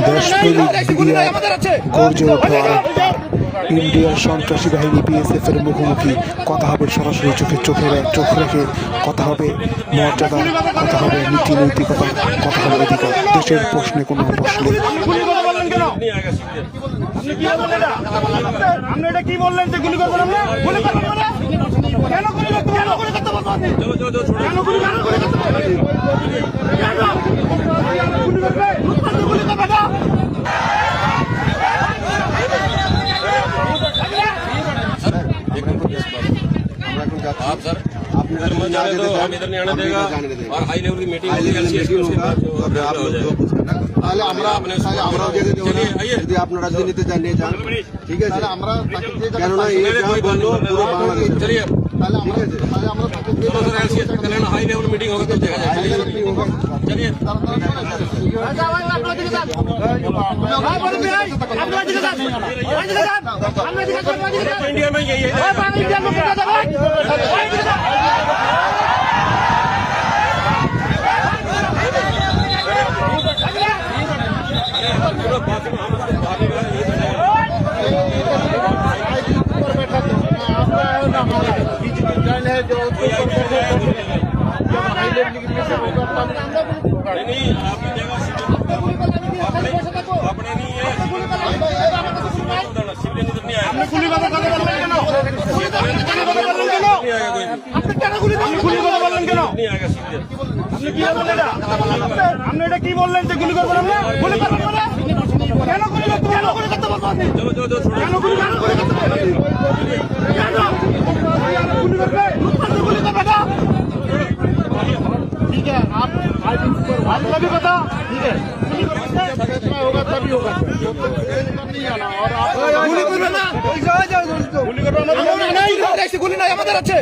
দেশপ্রেমিক মিডিয়ায় গর্জে ওঠে আরেকবার। ইন্ডিয়ার সন্ত্রাসী বাহিনী বিএসএফ এর মুখোমুখি। কথা হবে সরাসরি চোখ রেখে, কথা হবে মর্যাদা, কথা হবে নীতি নৈতিকতা, কথা হবে অধিকার। দেশের প্রশ্নে কোনো আপোষ নেই। কি বললেন যে গুলি করবেন? গুলি করবেন কেন? গুলি করতে পারবেন? आप सर मत जाने दो, हम इधर नहीं आने देगा और हाई लेवल की मीटिंग তাহলে আমরা যদি আপনারা নিতে চান নিয়ে যান, ঠিক আছে? আমরা কেননা এই যা বললো পুরো বাংলাদেশ, चलिए তাহলে আমরা हाई लेवल मीटिंग होगा तब देखा जाएगा। चलिए इंडिया में यही है। কি বললেন যে গুলি করবেন? গুলি করবেন কেন? গুলি করতে পারবেন? ठीक है, आप भी बता। ठीक है, फैसला होगा तभी होगा। नहीं आना और आप गुली करबे ना, गुली करबे ना, नहीं, ऐसे गुली नहीं আমাদের আছে।